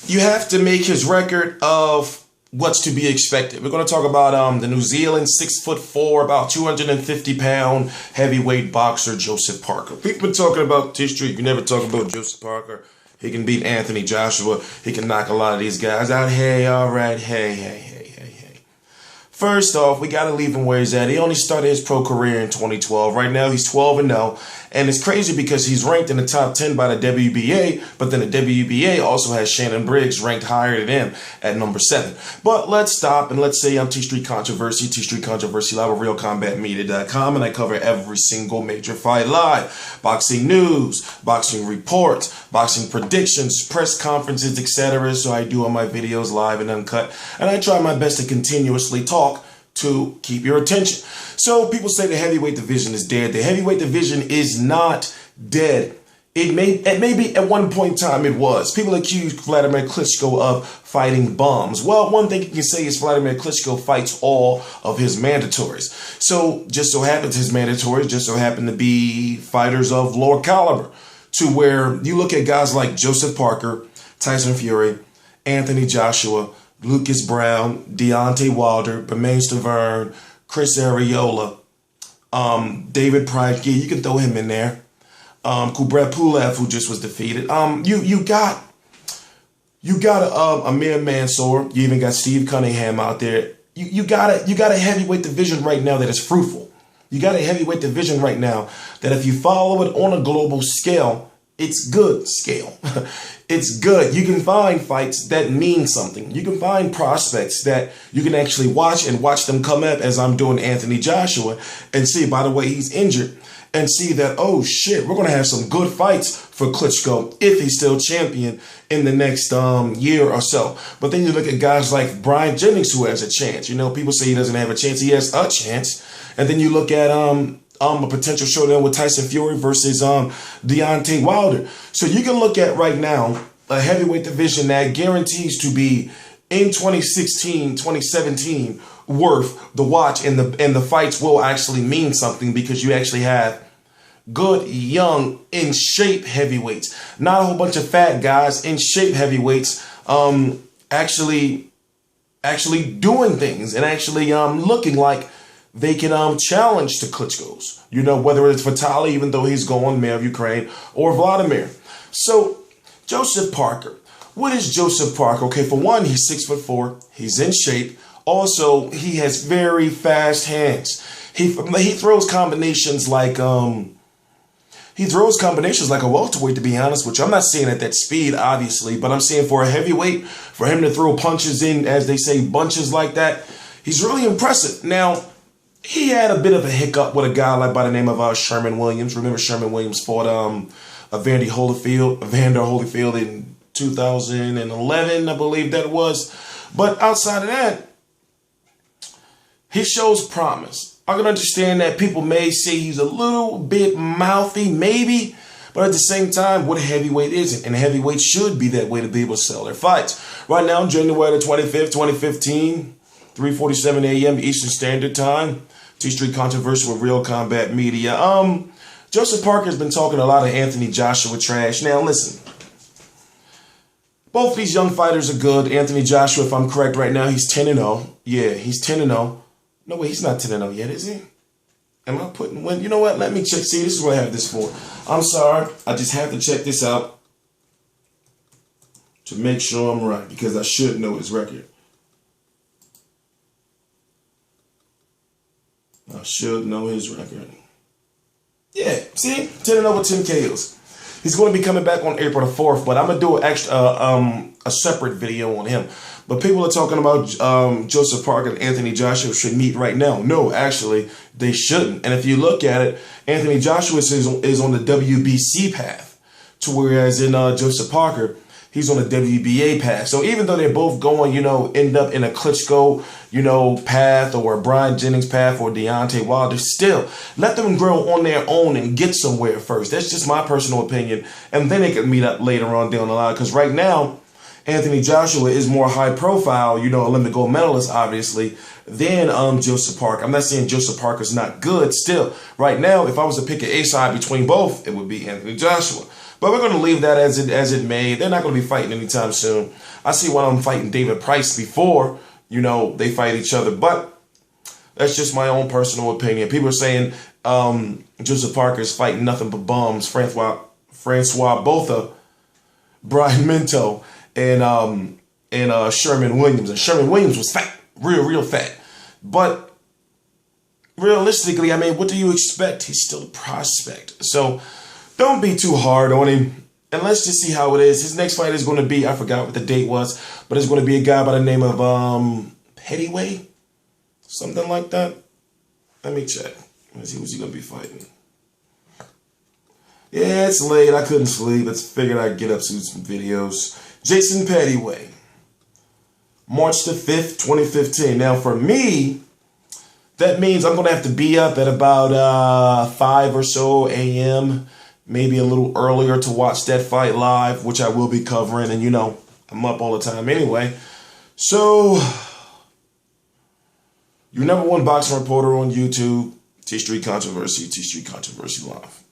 you have to make his record of what's to be expected. We're going to talk about the New Zealand 6'4", about 250-pound heavyweight boxer Joseph Parker. People been talking about history. You never talk about Joseph Parker. He can beat Anthony Joshua. He can knock a lot of these guys out. Hey, all right. Hey. First off, we got to leave him where he's at. He only started his pro career in 2012. Right now, he's 12-0. And it's crazy because he's ranked in the top 10 by the WBA, but then the WBA also has Shannon Briggs ranked higher than him at number 7. But let's stop and let's say I'm T-Street Controversy live at RealCombatMedia.com, and I cover every single major fight live. Boxing news, boxing reports, boxing predictions, press conferences, etc. So I do all my videos live and uncut, and I try my best to continuously talk to keep your attention. So people say the heavyweight division is dead. The heavyweight division is not dead. It may be at one point in time it was. People accuse Vladimir Klitschko of fighting bombs. Well, one thing you can say is Vladimir Klitschko fights all of his mandatories. So just so happens his mandatories just so happen to be fighters of lower caliber, to where you look at guys like Joseph Parker, Tyson Fury, Anthony Joshua, Lucas Brown, Deontay Wilder, Bermane Stiverne, Chris Arreola, David Price. Yeah, you can throw him in there. Kubrat Pulev, who just was defeated. You got Amir Mansour. You even got Steve Cunningham out there. You got a heavyweight division right now that is fruitful. You got a heavyweight division right now that if you follow it on a global scale, it's good scale. It's good. You can find fights that mean something. You can find prospects that you can actually watch and watch them come up, as I'm doing Anthony Joshua, and see, by the way, he's injured, and see that, oh shit, we're going to have some good fights for Klitschko if he's still champion in the next year or so. But then you look at guys like Brian Jennings, who has a chance. You know, people say he doesn't have a chance. He has a chance. And then you look at a potential showdown with Tyson Fury versus Deontay Wilder. So you can look at right now a heavyweight division that guarantees to be in 2016, 2017 worth the watch, and the fights will actually mean something because you actually have good, young, in shape heavyweights. Not a whole bunch of fat guys, in shape heavyweights actually doing things and actually looking like they can challenge the Klitschko's. You know, whether it's Vitaly, even though he's gone, mayor of Ukraine, or Vladimir. So, Joseph Parker. What is Joseph Parker? Okay, for one, he's 6'4". He's in shape. Also, he has very fast hands. He throws combinations like a welterweight, to be honest, which I'm not seeing at that speed, obviously, but I'm seeing for a heavyweight, for him to throw punches in, as they say, bunches like that, he's really impressive. Now, he had a bit of a hiccup with a guy like by the name of Sherman Williams. Remember, Sherman Williams fought Evander Holyfield in 2011, I believe that it was. But outside of that, he shows promise. I can understand that people may say he's a little bit mouthy, maybe, but at the same time, what a heavyweight isn't. And a heavyweight should be that way to be able to sell their fights. Right now, January the 25th, 2015, 3:47 a.m. Eastern Standard Time. T-Street Controversy with Real Combat Media. Joseph Parker has been talking a lot of Anthony Joshua trash. Now, listen. Both these young fighters are good. Anthony Joshua, if I'm correct right now, he's 10-0. Yeah, he's 10-0. No, wait, he's not 10-0 yet, is he? Am I putting when? You know what? Let me check. See, this is what I have this for. I'm sorry. I just have to check this out to make sure I'm right, because I should know his record. I should know his record. Yeah, see? 10-0 with 10 KOs. He's going to be coming back on April the 4th, but I'm going to do a separate video on him. But people are talking about Joseph Parker and Anthony Joshua should meet right now. No, actually, they shouldn't. And if you look at it, Anthony Joshua is on the WBC path, to whereas in Joseph Parker, he's on the WBA path. So even though they're both going, end up in a Klitschko, path, or a Brian Jennings path, or Deontay Wilder, still, let them grow on their own and get somewhere first. That's just my personal opinion. And then they can meet up later on down the line. Because right now, Anthony Joshua is more high profile, Olympic gold medalist, obviously, than Joseph Parker. I'm not saying Joseph Parker's not good. Still, right now, if I was to pick an A side between both, it would be Anthony Joshua. But we're going to leave that as it may. They're not going to be fighting anytime soon. I see one of them fighting David Price before, you know, they fight each other. But that's just my own personal opinion. People are saying Joseph Parker's fighting nothing but bums. Francois Botha, Brian Minto, and Sherman Williams. And Sherman Williams was fat, real fat. But realistically, I mean, what do you expect? He's still a prospect. So don't be too hard on him. And let's just see how it is. His next fight is going to be, I forgot what the date was, but it's going to be a guy by the name of Pettaway. Something like that. Let me check. Let's see who's he going to be fighting. Yeah, it's late. I couldn't sleep. I figured I'd get up to some videos. Jason Pettaway. March the 5th, 2015. Now, for me, that means I'm going to have to be up at about 5 or so a.m., maybe a little earlier to watch that fight live, which I will be covering. And, you know, I'm up all the time anyway. So, your #1 boxing reporter on YouTube, T Street Controversy Live.